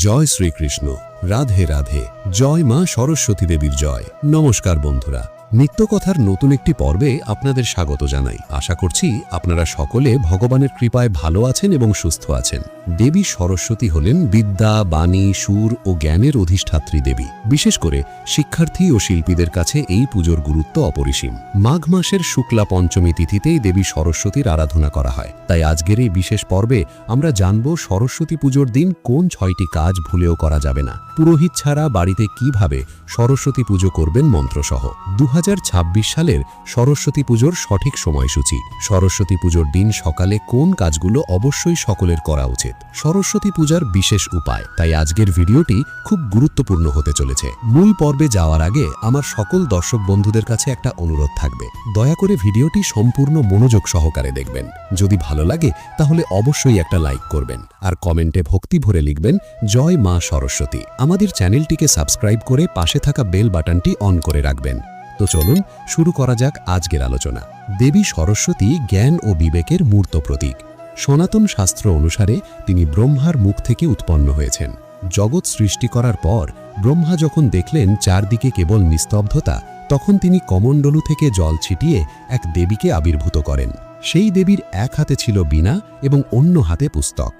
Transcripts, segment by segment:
জয় শ্রীকৃষ্ণ, রাধে রাধে। জয় মা সরস্বতী দেবীর জয়। নমস্কার বন্ধুরা, নিত্যকথার নতুন একটি পর্বে আপনাদের স্বাগত জানাই। আশা করছি আপনারা সকলে ভগবানের কৃপায় ভালো আছেন এবং সুস্থ আছেন। দেবী সরস্বতী হলেন বিদ্যা, বাণী, সুর ও জ্ঞানের অধিষ্ঠাত্রী দেবী। বিশেষ করে শিক্ষার্থী ও শিল্পীদের কাছে এই পুজোর গুরুত্ব অপরিসীম। মাঘ মাসের শুক্লা পঞ্চমী তিথিতেই দেবী সরস্বতীর আরাধনা করা হয়। তাই আজকের এই বিশেষ পর্বে আমরা জানব সরস্বতী পুজোর দিন কোন 6টি কাজ ভুলেও করা যাবে না, পুরোহিত ছাড়া বাড়িতে কিভাবে সরস্বতী পুজো করবেন মন্ত্রসহ। 2026 সালের সরস্বতী পুজোর সঠিক সময়সূচি। সরস্বতী পুজোর দিন সকালে কোন কাজগুলো অবশ্যই সকলের করা উচিত, সরস্বতী পূজার বিশেষ উপায়। তাই আজকের ভিডিওটি খুব গুরুত্বপূর্ণ হতে চলেছে। মূল পর্বে যাওয়ার আগে আমার সকল দর্শক বন্ধুদের কাছে একটা অনুরোধ থাকবে, দয়া করে ভিডিওটি সম্পূর্ণ মনোযোগ সহকারে দেখবেন। যদি ভালো লাগে তাহলে অবশ্যই একটা লাইক করবেন আর কমেন্টে ভক্তি ভরে লিখবেন জয় মা সরস্বতী। আমাদের চ্যানেলটিকে সাবস্ক্রাইব করে পাশে থাকা বেল বাটনটি অন করে রাখবেন। তো চলুন শুরু করা যাক আজকের আলোচনা। দেবী সরস্বতী জ্ঞান ও বিবেকের মূর্ত প্রতীক। সনাতন শাস্ত্র অনুসারে তিনি ব্রহ্মার মুখ থেকে উৎপন্ন হয়েছেন। জগৎ সৃষ্টি করার পর ব্রহ্মা যখন দেখলেন চারদিকে কেবল নিস্তব্ধতা, তখন তিনি কমণ্ডলু থেকে জল ছিটিয়ে এক দেবীকে আবির্ভূত করেন। সেই দেবীর এক হাতে ছিল বীণা এবং অন্য হাতে পুস্তক।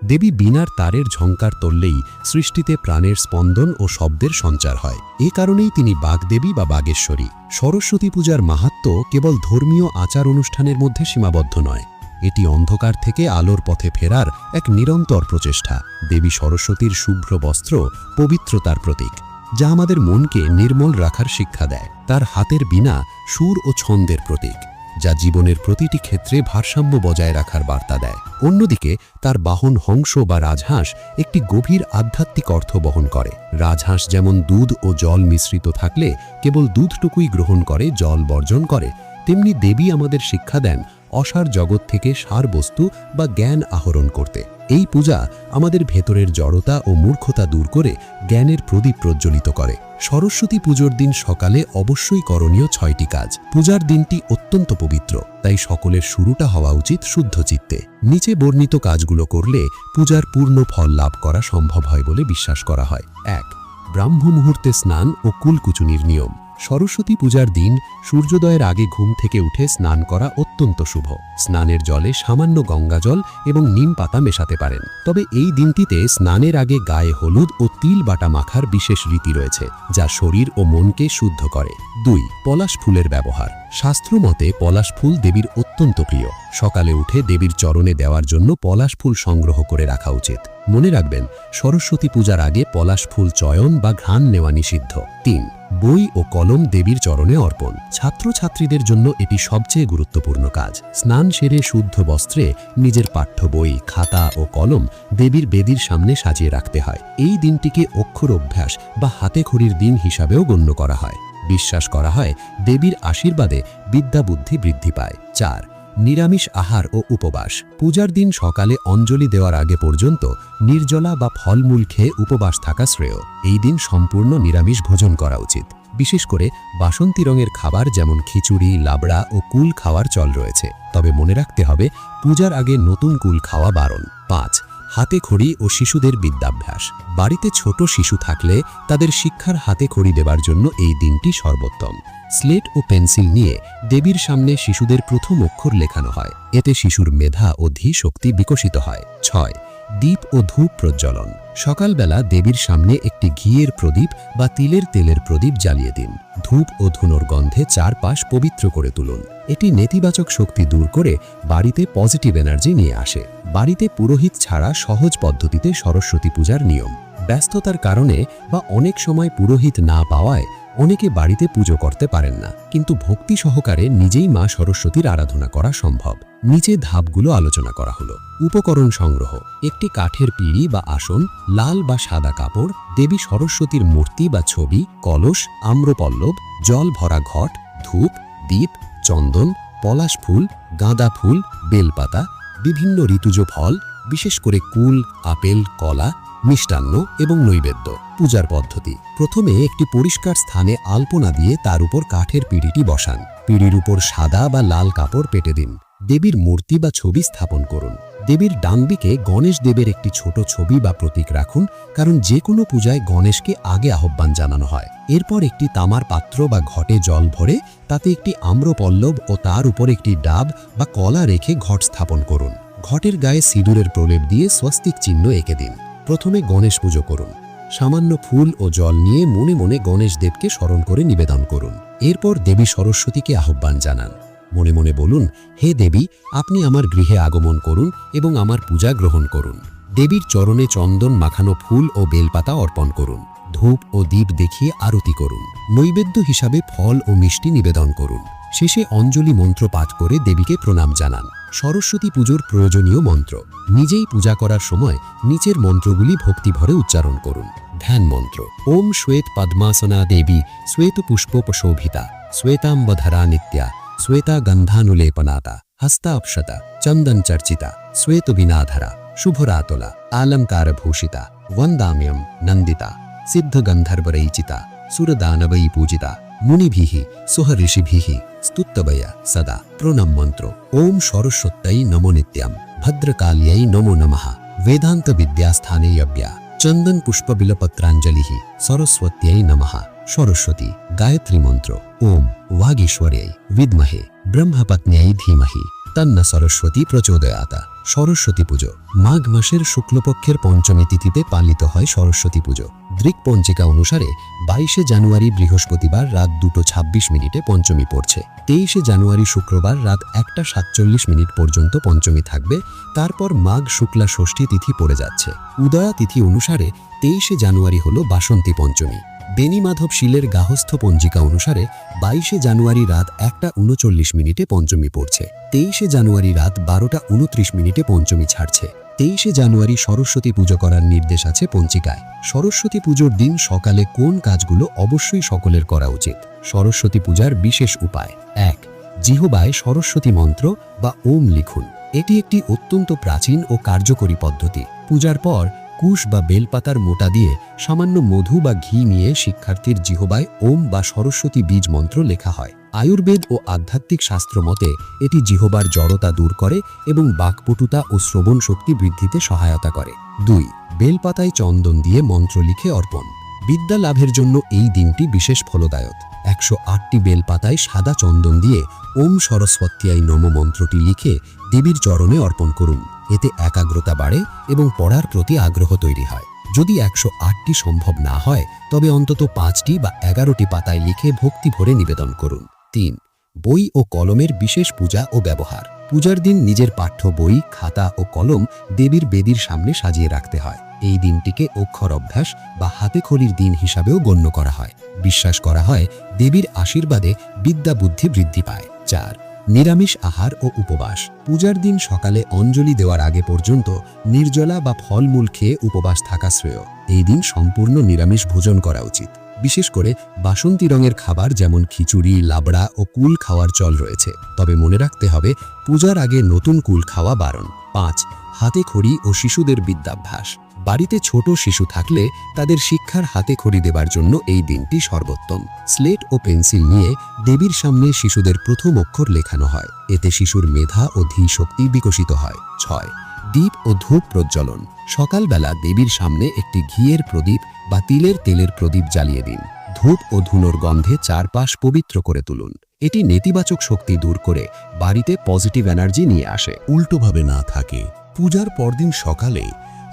দেবী বীণার তারের ঝংকার তুললেই সৃষ্টিতে প্রাণের স্পন্দন ও শব্দের সঞ্চার হয়। এ কারণেই তিনি বাগদেবী বা বাগেশ্বরী। সরস্বতী পূজার মাহাত্ম্য কেবল ধর্মীয় আচার অনুষ্ঠানের মধ্যে সীমাবদ্ধ নয়, এটি অন্ধকার থেকে আলোর পথে ফেরার এক নিরন্তর প্রচেষ্টা। দেবী সরস্বতীর শুভ্র বস্ত্র পবিত্রতার প্রতীক, যা আমাদের মনকে নির্মল রাখার শিক্ষা দেয়। তার হাতের বীণা সুর ও ছন্দের প্রতীক, যা জীবনের প্রতিটি ক্ষেত্রে ভারসাম্য বজায় রাখার বার্তা দেয়। অন্যদিকে তার বাহন হংস বা রাজহাঁস একটি গভীর আধ্যাত্মিক অর্থ বহন করে। রাজহাঁস যেমন দুধ ও জল মিশ্রিত থাকলে কেবল দুধটুকুই গ্রহণ করে, জল বর্জন করে, তেমনি দেবী আমাদের শিক্ষা দেন অসার জগৎ থেকে সার বস্তু বা জ্ঞান আহরণ করতে। এই পূজা আমাদের ভেতরের জড়তা ও মূর্খতা দূর করে জ্ঞানের প্রদীপ প্রজ্বলিত করে। সরস্বতী পুজোর দিন সকালে অবশ্যই করণীয় 6টি কাজ। পূজার দিনটি অত্যন্ত পবিত্র, তাই সকলের শুরুটা হওয়া উচিত শুদ্ধ চিত্তে। নিচে বর্ণিত কাজগুলো করলে পূজার পূর্ণ ফল লাভ করা সম্ভব হয় বলে বিশ্বাস করা হয়। 1. ব্রাহ্ম মুহূর্তে স্নান ও কুলকুচুনির নিয়ম। সরস্বতী পূজার দিন সূর্যোদয়ের আগে ঘুম থেকে উঠে স্নান করা অত্যন্ত শুভ। স্নানের জলে সামান্য গঙ্গাজল এবং নিম পাতা মেশাতে পারেন। তবে এই দিনটিতে স্নানের আগে গায়ে হলুদ ও তিল বাটা মাখার বিশেষ রীতি রয়েছে, যা শরীর ও মনকে শুদ্ধ করে। 2. পলাশ ফুলের ব্যবহার। শাস্ত্রমতে পলাশ ফুল দেবীর অত্যন্ত প্রিয়। সকালে উঠে দেবীর চরণে দেওয়ার জন্য পলাশ ফুল সংগ্রহ করে রাখা উচিত। মনে রাখবেন, সরস্বতী পূজার আগে পলাশ ফুল চয়ন বা ঘ্রাণ নেওয়া নিষিদ্ধ। 3. বই ও কলম দেবীর চরণে অর্পণ। ছাত্রছাত্রীদের জন্য এটি সবচেয়ে গুরুত্বপূর্ণ কাজ। স্নান সেরে শুদ্ধ বস্ত্রে নিজের পাঠ্য বই, খাতা ও কলম দেবীর বেদির সামনে সাজিয়ে রাখতে হয়। এই দিনটিকে অক্ষর অভ্যাস বা হাতেখড়ির দিন হিসাবেও গণ্য করা হয়। বিশ্বাস করা হয় দেবীর আশীর্বাদে বিদ্যা বুদ্ধি বৃদ্ধি পায়। 4. নিরামিষ আহার ও উপবাস। পূজার দিন সকালে অঞ্জলি দেওয়ার আগে পর্যন্ত নির্জলা বা ফলমূল খেয়ে উপবাস থাকা শ্রেয়। এই দিন সম্পূর্ণ নিরামিষ ভোজন করা উচিত। বিশেষ করে বাসন্তী রঙের খাবার যেমন খিচুড়ি, লাবড়া ও কুল খাওয়ার চল রয়েছে, তবে মনে রাখতে হবে পূজার আগে নতুন কুল খাওয়া বারণ। 5. হাতে খড়ি ও শিশুদের বিদ্যাভ্যাস। বাড়িতে ছোট শিশু থাকলে তাদের শিক্ষার হাতে খড়ি দেবার জন্য এই দিনটি সর্বোত্তম। স্লেট ও পেন্সিল নিয়ে দেবীর সামনে শিশুদের প্রথম অক্ষর লেখানো হয়, এতে শিশুর মেধা ও ধী শক্তি বিকশিত হয়। 6. দীপ ও ধূপ প্রজ্বলন। সকালবেলা দেবীর সামনে একটি ঘিয়ের প্রদীপ বা তিলের তেলের প্রদীপ জ্বালিয়ে দিন। ধূপ ও ধুনোর গন্ধে চারপাশ পবিত্র করে তুলুন। এটি নেতিবাচক শক্তি দূর করে বাড়িতে পজিটিভ এনার্জি নিয়ে আসে। বাড়িতে পুরোহিত ছাড়া সহজ পদ্ধতিতে সরস্বতী পূজার নিয়ম। ব্যস্ততার কারণে বা অনেক সময় পুরোহিত না পাওয়ায় অনেকে বাড়িতে পুজো করতে পারেন না, কিন্তু ভক্তি সহকারে নিজেই মা সরস্বতীর আরাধনা করা সম্ভব। নিচে ধাপগুলো আলোচনা করা হলো। উপকরণ সংগ্রহ। একটি কাঠের পিঁড়ি বা আসন, লাল বা সাদা কাপড়, দেবী সরস্বতীর মূর্তি বা ছবি, কলস, আম্রপল্লব, জল ভরা ঘট, ধূপ, দীপ, চন্দন, পলাশ ফুল, গাঁদা ফুল, বেলপাতা, বিভিন্ন ঋতুজ ফল, বিশেষ করে কুল, আপেল, কলা, মিষ্টান্ন এবং নৈবেদ্য। পূজার পদ্ধতি। প্রথমে একটি পরিষ্কার স্থানে আলপনা দিয়ে তার উপর কাঠের পিঁড়িটি বসান। পিঁড়ির উপর সাদা বা লাল কাপড় পেতে দিন। দেবীর মূর্তি বা ছবি স্থাপন করুন। দেবীর ডান দিকে গণেশ দেবের একটি ছোট ছবি বা প্রতীক রাখুন, কারণ যে কোনো পূজায় গণেশকে আগে আহ্বান জানানো হয়। এরপর একটি তামার পাত্র বা ঘটে জল ভরে তাতে একটি আম্রপল্লব ও তার উপর একটি ডাব বা কলা রেখে ঘট স্থাপন করুন। ঘটের গায়ে সিঁদুরের প্রলেপ দিয়ে স্বস্তিক চিহ্ন এঁকে দিন। প্রথমে গণেশ পুজো করুন। সামান্য ফুল ও জল নিয়ে মনে মনে গণেশ দেবকে স্মরণ করে নিবেদন করুন। এরপর দেবী সরস্বতীকে আহ্বান জানান। মনে মনে বলুন, হে দেবী, আপনি আমার গৃহে আগমন করুন এবং আমার পূজা গ্রহণ করুন। দেবীর চরণে চন্দন মাখানো ফুল ও বেলপাতা অর্পণ করুন। ধূপ ও দীপ দেখিয়ে আরতি করুন। নৈবেদ্য হিসাবে ফল ও মিষ্টি নিবেদন করুন। শেষে অঞ্জলি মন্ত্র পাঠ করে দেবীকে প্রণাম জানান। সরস্বতী পুজোর প্রয়োজনীয় মন্ত্র। নিজেই পূজা করার সময় নিচের মন্ত্রগুলি ভক্তিভরে উচ্চারণ করুন। ধ্যান মন্ত্র: ওম শ্বেত পদ্মাসনা দেবী শ্বেত পুষ্পোপশোভিতা শ্বেতাম্বধরা নিত্যা শ্বেতা গন্ধানুলেপনাতা হস্তাপশতা চন্দন চর্চিতা শ্বেত বিনাধরা শুভরাতলা আলঙ্কারভূষিতা वन्दाम्यं नन्दिता सिद्धगन्धर्वरैचिता सुरदानवै पूजिता मुनिभिः सुहऋषिभिः स्तुत्यवया सदा प्रणम मंत्र। ओम सरस्वत्यै नमो नित्यं भद्रकाल्यै नमो नमः वेदांत विद्यास्थाने यज्ञा चंदन पुष्प बिलपत्रांजलिः सरस्वत्यै नमः। सरस्वती गायत्री मंत्र: ओम वागीश्वर्यै विद्महे ब्रह्मपत्न्यै धीमहि तन्न सरस्वती प्रचोदयात्। সরস্বতী পুজো মাঘ মাসের শুক্লপক্ষের পঞ্চমী তিথিতে পালিত হয় সরস্বতী পুজো। দৃক পঞ্জিকা অনুসারে 22শে জানুয়ারি বৃহস্পতিবার রাত 2:26 পঞ্চমী পড়ছে। 23শে জানুয়ারি শুক্রবার রাত 1:47 পর্যন্ত পঞ্চমী থাকবে। তারপর মাঘ শুক্লা ষষ্ঠী তিথি পড়ে যাচ্ছে। উদয়া তিথি অনুসারে 23শে জানুয়ারি হল বাসন্তী পঞ্চমী। বেণীমাধব শীলের গাহস্থ পঞ্জিকা অনুসারে 22শে জানুয়ারি রাত 1:39 পঞ্চমী পড়ছে। 23শে জানুয়ারি রাত 12:29 পঞ্চমী ছাড়ছে। 23শে জানুয়ারি সরস্বতী পুজো করার নির্দেশ আছে পঞ্জিকায়। সরস্বতী পুজোর দিন সকালে কোন কাজগুলো অবশ্যই সকলের করা উচিত? সরস্বতী পূজার বিশেষ উপায়: 1. জিহ্বায় সরস্বতী মন্ত্র বা ওম লিখুন। এটি একটি অত্যন্ত প্রাচীন ও কার্যকরী পদ্ধতি। পূজার পর কুশ বা বেলপাতার মোটা দিয়ে সামান্য মধু বা ঘি নিয়ে শিক্ষার্থীর জিহ্বায় ওম বা সরস্বতী বীজ মন্ত্র লেখা হয়। আয়ুর্বেদ ও আধ্যাত্মিক শাস্ত্র মতে এটি জিহ্বার জড়তা দূর করে এবং বাকপটুতা ও শ্রবণ শক্তি বৃদ্ধিতে সহায়তা করে। 2. বেলপাতায় চন্দন দিয়ে মন্ত্র লিখে অর্পণ। বিদ্যা লাভের জন্য এই দিনটি বিশেষ ফলদায়ক। 108টি বেলপাতায় সাদা চন্দন দিয়ে ওম সরস্বত্যাই নমঃ মন্ত্রটি লিখে দেবীর চরণে অর্পণ করুন। এতে একাগ্রতা বাড়ে এবং পড়ার প্রতি আগ্রহ তৈরি হয়। যদি 108টি সম্ভব না হয় তবে অন্তত 5টি বা 11টি পাতায় লিখে ভক্তি ভরে নিবেদন করুন। 3. বই ও কলমের বিশেষ পূজা ও ব্যবহার। পূজার দিন নিজের পাঠ্য বই, খাতা ও কলম দেবীর বেদির সামনে সাজিয়ে রাখতে হয়। এই দিনটিকে অক্ষর অভ্যাস বা হাতেখড়ির দিন হিসাবেও গণ্য করা হয়। বিশ্বাস করা হয় দেবীর আশীর্বাদে বিদ্যা বুদ্ধি বৃদ্ধি পায়। 4. নিরামিষ আহার ও উপবাস। পূজার দিন সকালে অঞ্জলি দেওয়ার আগে পর্যন্ত নির্জলা বা ফলমূল খেয়ে উপবাস থাকা শ্রেয়। এই দিন সম্পূর্ণ নিরামিষ ভোজন করা উচিত। বিশেষ করে বাসন্তী রঙের খাবার যেমন খিচুড়ি, লাবড়া ও কুল খাওয়ার চল রয়েছে। তবে মনে রাখতে হবে পূজার আগে নতুন কুল খাওয়া বারণ। 5. হাতে খড়ি ও শিশুদের বিদ্যাভ্যাস। বাড়িতে ছোট শিশু থাকলে তাদের শিক্ষার হাতে খড়ি দেবার জন্য এই দিনটি সর্বোত্তম। স্লেট ও পেন্সিল নিয়ে দেবীর সামনে শিশুদের প্রথম অক্ষর লেখানো হয়। এতে শিশুর মেধা ও ধী শক্তি বিকশিত হয়। 6. দীপ ও ধূপ প্রজ্বলন। সকালবেলা দেবীর সামনে একটি ঘিয়ের প্রদীপ বা তিলের তেলের প্রদীপ জ্বালিয়ে দিন। ধূপ ও ধুনোর গন্ধে চারপাশ পবিত্র করে তুলুন। এটি নেতিবাচক শক্তি দূর করে বাড়িতে পজিটিভ এনার্জি নিয়ে আসে। উল্টোভাবে না থাকে, পূজার পরদিন সকালে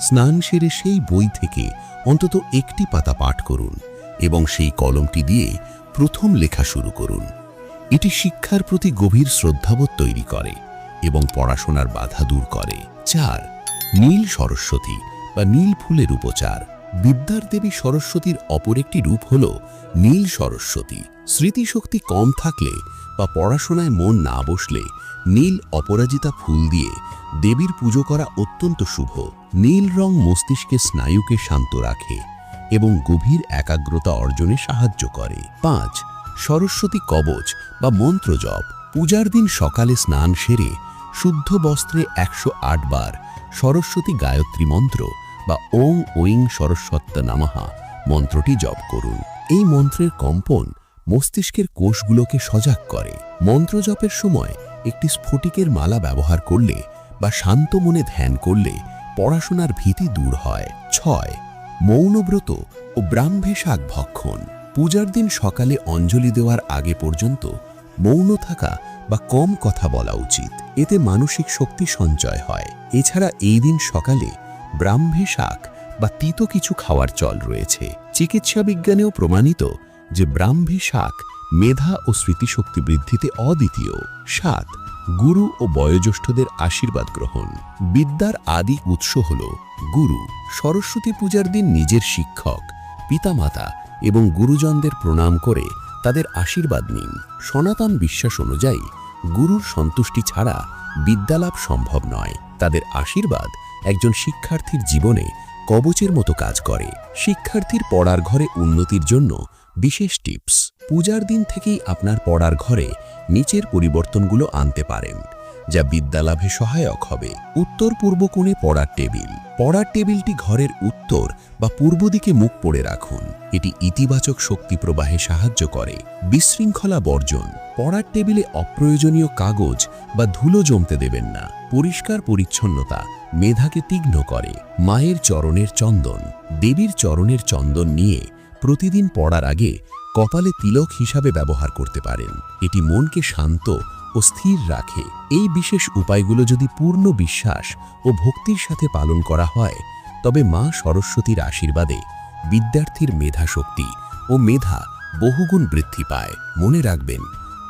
স্নান সেরে সেই বই থেকে অন্তত একটি পাতা পাঠ করুন এবং সেই কলমটি দিয়ে প্রথম লেখা শুরু করুন। এটি শিক্ষার প্রতি গভীর শ্রদ্ধাবোধ তৈরি করে এবং পড়াশোনার বাধা দূর করে। 4. নীল সরস্বতী বা নীল ফুলের উপচার। বিদ্যার দেবী সরস্বতীর অপর একটি রূপ হল নীল সরস্বতী। স্মৃতিশক্তি কম থাকলে বা পড়াশোনায় মন না বসলে নীল অপরাজিতা ফুল দিয়ে দেবীর পুজো করা অত্যন্ত শুভ। নীল রং মস্তিষ্কে স্নায়ুকে শান্ত রাখে এবং গভীর একাগ্রতা অর্জনে সাহায্য করে। 5. সরস্বতী কবচ বা মন্ত্র জপ। পূজার দিন সকালে স্নান সেরে শুদ্ধ বস্ত্রে 108 বার সরস্বতী গায়ত্রী মন্ত্র বা ওং ঐং সরস্বত্য নমঃ মন্ত্রটি জপ করুন। এই মন্ত্রের কম্পন মস্তিষ্কের কোষগুলোকে সজাগ করে। মন্ত্র জপের সময় একটি স্ফটিকের মালা ব্যবহার করলে বা শান্ত মনে ধ্যান করলে পড়াশোনার ভীতি দূর হয়। 6. মৌনব্রত ও ব্রাহ্মী শাক ভক্ষণ। পূজার দিন সকালে অঞ্জলি দেওয়ার আগে পর্যন্ত মৌন থাকা বা কম কথা বলা উচিত। এতে মানসিক শক্তি সঞ্চয় হয়। এছাড়া এই দিন সকালে ব্রাহ্মী শাক বা তিতো কিছু খাওয়ার চল রয়েছে। চিকিৎসা বিজ্ঞানেও প্রমাণিত যে ব্রাহ্মী শাক মেধা ও স্মৃতিশক্তি বৃদ্ধিতে অদ্বিতীয়। 7. গুরু ও বয়োজ্যেষ্ঠদের আশীর্বাদ গ্রহণ। বিদ্যার আদি উৎস হল গুরু। সরস্বতী পূজার দিন নিজের শিক্ষক, পিতামাতা এবং গুরুজনদের প্রণাম করে তাদের আশীর্বাদ নিন। সনাতন বিশ্বাস অনুযায়ী গুরুর সন্তুষ্টি ছাড়া বিদ্যালাভ সম্ভব নয়। তাদের আশীর্বাদ একজন শিক্ষার্থীর জীবনে কবচের মতো কাজ করে। শিক্ষার্থীর পড়ার ঘরে উন্নতির জন্য বিশেষ টিপস। পূজার দিন থেকেই আপনার পড়ার ঘরে নিচের পরিবর্তনগুলো আনতে পারেন, যা বিদ্যালাভে সহায়ক হবে। উত্তর পূর্ব কোণে পড়ার টেবিল। পড়ার টেবিলটি ঘরের উত্তর বা পূর্ব দিকে মুখ করে রাখুন। এটি ইতিবাচক শক্তি প্রবাহে সাহায্য করে। বিশৃঙ্খলা বর্জন। পড়ার টেবিলে অপ্রয়োজনীয় কাগজ বা ধুলো জমতে দেবেন না। পরিষ্কার পরিচ্ছন্নতা মেধাকে তীক্ষ্ণ করে। মায়ের চরণের চন্দন। দেবীর চরণের চন্দন নিয়ে প্রতিদিন পড়ার আগে কপালে তিলক হিসাবে ব্যবহার করতে পারেন। এটি মনকে শান্ত ও স্থির রাখে। এই বিশেষ উপায়গুলো যদি পূর্ণ বিশ্বাস ও ভক্তির সাথে পালন করা হয়, তবে মা সরস্বতীর আশীর্বাদে বিদ্যার্থীর মেধাশক্তি ও মেধা বহুগুণ বৃদ্ধি পায়। মনে রাখবেন,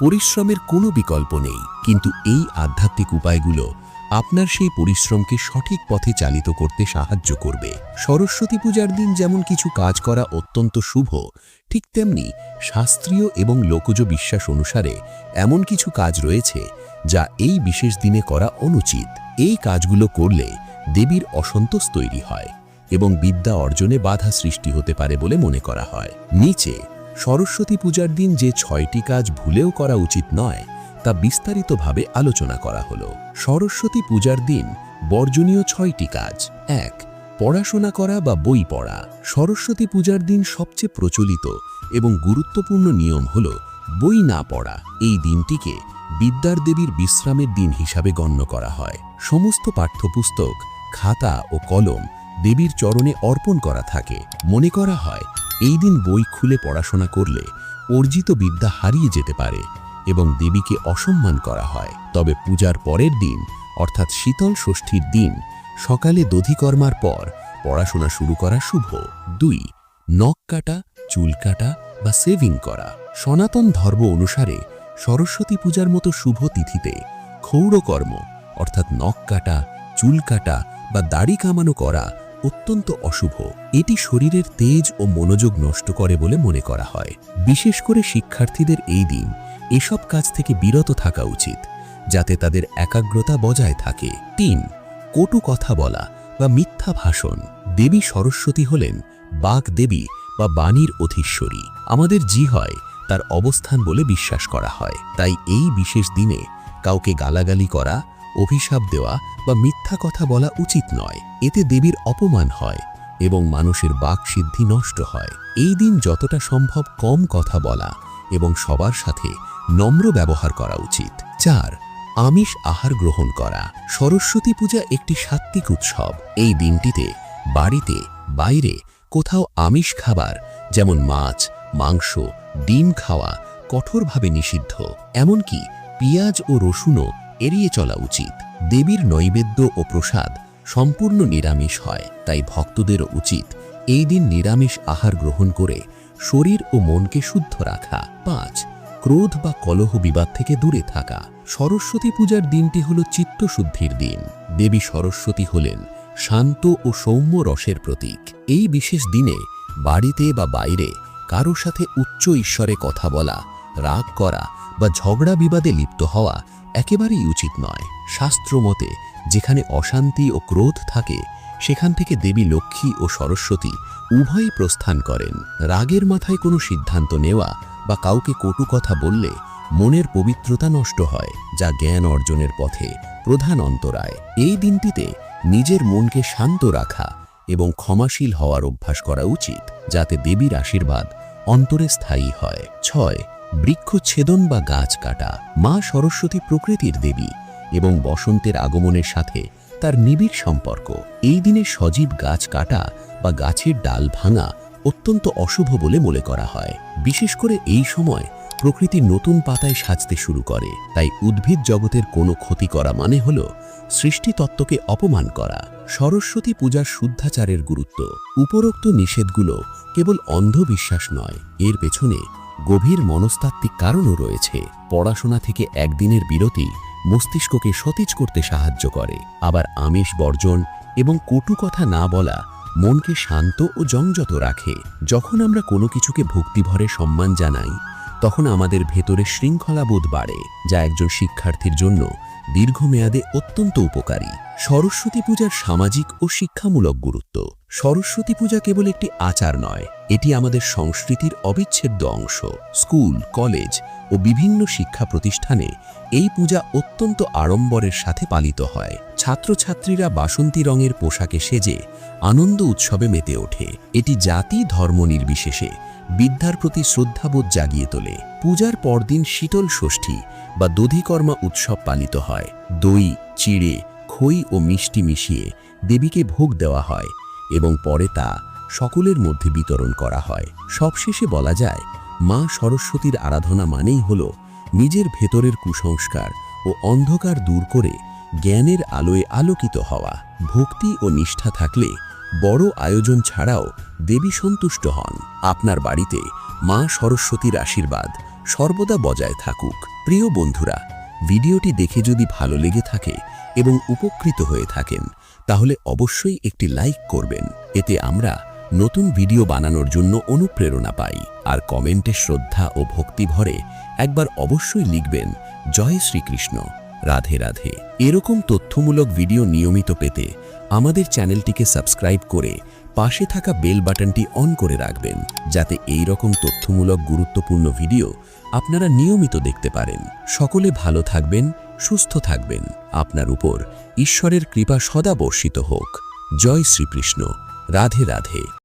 পরিশ্রমের কোনো বিকল্প নেই, কিন্তু এই আধ্যাত্মিক উপায়গুলো আপনার সেই পরিশ্রমকে সঠিক পথে চালিত করতে সাহায্য করবে। সরস্বতী পূজার দিন যেমন কিছু কাজ করা অত্যন্ত শুভ, ঠিক তেমনি শাস্ত্রীয় এবং লোকজ বিশ্বাস অনুসারে এমন কিছু কাজ রয়েছে যা এই বিশেষ দিনে করা অনুচিত। এই কাজগুলো করলে দেবীর অসন্তোষ তৈরি হয় এবং বিদ্যা অর্জনে বাধা সৃষ্টি হতে পারে বলে মনে করা হয়। নিচে সরস্বতী পূজার দিন যে 6টি কাজ ভুলেও করা উচিত নয় তা বিস্তারিতভাবে আলোচনা করা হলো। সরস্বতী পূজার দিন বর্জনীয় 6টি কাজ। 1. পড়াশোনা করা বা বই পড়া। সরস্বতী পূজার দিন সবচেয়ে প্রচলিত এবং গুরুত্বপূর্ণ নিয়ম হল বই না পড়া। এই দিনটিকে বিদ্যার দেবীর বিশ্রামের দিন হিসাবে গণ্য করা হয়। সমস্ত পাঠ্যপুস্তক, খাতা ও কলম দেবীর চরণে অর্পণ করা থাকে। মনে করা হয় এই দিন বই খুলে পড়াশোনা করলে অর্জিত বিদ্যা হারিয়ে যেতে পারে এবং দেবীকে অসম্মান করা হয়। তবে পূজার পরের দিন অর্থাৎ শীতল ষষ্ঠীর দিন সকালে দধিকর্মার পর পড়াশোনা শুরু করা শুভ। 2. নখ কাটা, চুল কাটা বা সেভিং করা। সনাতন ধর্ম অনুসারে সরস্বতী পূজার মতো শুভ তিথিতে ক্ষৌরকর্ম অর্থাৎ নখ কাটা, চুল কাটা বা দাড়ি কামানো করা অত্যন্ত অশুভ। এটি শরীরের তেজ ও মনোযোগ নষ্ট করে বলে মনে করা হয়। বিশেষ করে শিক্ষার্থীদের এই দিন এসব কাজ থেকে বিরত থাকা উচিত, যাতে তাদের একাগ্রতা বজায় থাকে। 3. কটু কথা বলা বা মিথ্যা ভাষণ। দেবী সরস্বতী হলেন বাক দেবী বা বাণীর অধীশ্বরী। আমাদের হয় তার অবস্থান বলে বিশ্বাস করা হয়। তাই এই বিশেষ দিনে কাউকে গালাগালি করা, অভিশাপ দেওয়া বা মিথ্যা কথা বলা উচিত নয়। এতে দেবীর অপমান হয় এবং মানুষের বাক সিদ্ধি নষ্ট হয়। এই দিন যতটা সম্ভব কম কথা বলা এবং সবার সাথে নম্র ব্যবহার করা উচিত। 4. আমিষ আহার গ্রহণ করা। সরস্বতী পূজা একটি সাত্ত্বিক উৎসব। এই দিনটিতে বাড়িতে, বাইরে কোথাও আমিষ খাবার যেমন মাছ, মাংস, ডিম খাওয়া কঠোরভাবে নিষিদ্ধ। এমনকি পেঁয়াজ ও রসুনও এড়িয়ে চলা উচিত। দেবীর নৈবেদ্য ও প্রসাদ সম্পূর্ণ নিরামিষ হয়, তাই ভক্তদেরও উচিত এই দিন নিরামিষ আহার গ্রহণ করে শরীর ও মনকে শুদ্ধ রাখা। 5. ক্রোধ বা কলহ বিবাদ থেকে দূরে থাকা। সরস্বতী পূজার দিনটি হল চিত্তশুদ্ধির দিন। দেবী সরস্বতী হলেন শান্ত ও সৌম্য রসের প্রতীক। এই বিশেষ দিনে বাড়িতে বা বাইরে কারো সাথে উচ্চ ঈশ্বরে কথা বলা, রাগ করা বা ঝগড়া বিবাদে লিপ্ত হওয়া একেবারেই উচিত নয়। শাস্ত্র মতে যেখানে অশান্তি ও ক্রোধ থাকে সেখান থেকে দেবী লক্ষ্মী ও সরস্বতী উভয়ই প্রস্থান করেন। রাগের মাথায় কোনো সিদ্ধান্ত নেওয়া বা কাউকে কটু কথা বললে মনের পবিত্রতা নষ্ট হয়, যা জ্ঞান অর্জনের পথে প্রধান অন্তরায়। এই দিনটিতে নিজের মনকে শান্ত রাখা এবং ক্ষমাশীল হওয়ার অভ্যাস করা উচিত, যাতে দেবীর আশীর্বাদ অন্তরে স্থায়ী হয়। 6. বৃক্ষচ্ছেদন বা গাছ কাটা। মা সরস্বতী প্রকৃতির দেবী এবং বসন্তের আগমনের সাথে তার নিবিড় সম্পর্ক। এই দিনে সজীব গাছ কাটা বা গাছের ডাল ভাঙা অত্যন্ত অশুভ বলে মনে করা হয়। বিশেষ করে এই সময় প্রকৃতি নতুন পাতায় সাজতে শুরু করে, তাই উদ্ভিদ জগতের কোনো ক্ষতি করা মানে হল সৃষ্টিতত্ত্বকে অপমান করা। সরস্বতী পূজার শুদ্ধাচারের গুরুত্ব। উপরোক্ত নিষেধগুলো কেবল অন্ধবিশ্বাস নয়, এর পেছনে গভীর মনস্তাত্ত্বিক কারণও রয়েছে। পড়াশোনা থেকে একদিনের বিরতি মস্তিষ্ককে সতেজ করতে সাহায্য করে, আবার আমিষ বর্জন এবং কটু কথা না বলা মনকে শান্ত ও সংযত রাখে। যখন আমরা কোনো কিছুকে ভক্তিভরে সম্মান জানাই, তখন আমাদের ভেতরে শৃঙ্খলাবোধ বাড়ে, যা একজন শিক্ষার্থীর জন্য দীর্ঘমেয়াদে অত্যন্ত উপকারী। সরস্বতী পূজার সামাজিক ও শিক্ষামূলক গুরুত্ব। সরস্বতী পূজা কেবল একটি আচার নয়, এটি আমাদের সংস্কৃতির অবিচ্ছেদ্য অংশ। স্কুল, কলেজ ও বিভিন্ন শিক্ষা প্রতিষ্ঠানে এই পূজা অত্যন্ত আড়ম্বরের সাথে পালিত হয়। ছাত্রছাত্রীরা বাসন্তী রঙের পোশাকে সেজে আনন্দ উৎসবে মেতে ওঠে। এটি জাতি ধর্ম নির্বিশেষে বিদ্যার প্রতি শ্রদ্ধাবোধ জাগিয়ে তোলে। পূজার পরদিন শীতল ষষ্ঠী বা দধিকর্মা উৎসব পালিত হয়। দই, চিড়ে, খই ও মিষ্টি মিশিয়ে দেবীকে ভোগ দেওয়া হয় এবং পরে তা সকলের মধ্যে বিতরণ করা হয়। সবশেষে বলা যায়, মা সরস্বতীর আরাধনা মানেই হল নিজের ভেতরের কুসংস্কার ও অন্ধকার দূর করে জ্ঞানের আলোয় আলোকিত হওয়া। ভক্তি ও নিষ্ঠা থাকলে বড় আয়োজন ছাড়াও দেবী সন্তুষ্ট হন। আপনার বাড়িতে মা সরস্বতীর আশীর্বাদ সর্বদা বজায় থাকুক। প্রিয় বন্ধুরা, ভিডিওটি দেখে যদি ভালো লেগে থাকে এবং উপকৃত হয়ে থাকেন, তাহলে অবশ্যই একটি লাইক করবেন। এতে আমরা নতুন ভিডিও বানানোর জন্য অনুপ্রেরণা পাই। আর কমেন্টে শ্রদ্ধা ও ভক্তি ভরে একবার অবশ্যই লিখবেন, জয় শ্রীকৃষ্ণ, রাধে রাধে। এরকম তথ্যমূলক ভিডিও নিয়মিত পেতে আমাদের চ্যানেলটিকে সাবস্ক্রাইব করে পাশে থাকা বেল বাটনটি অন করে রাখবেন, যাতে এই রকম তথ্যমূলক গুরুত্বপূর্ণ ভিডিও আপনারা নিয়মিত দেখতে পারেন। সকলে ভালো থাকবেন, সুস্থ থাকবেন। আপনার উপর ঈশ্বরের কৃপা সদা বর্ষিত হোক। জয় শ্রীকৃষ্ণ, রাধে রাধে।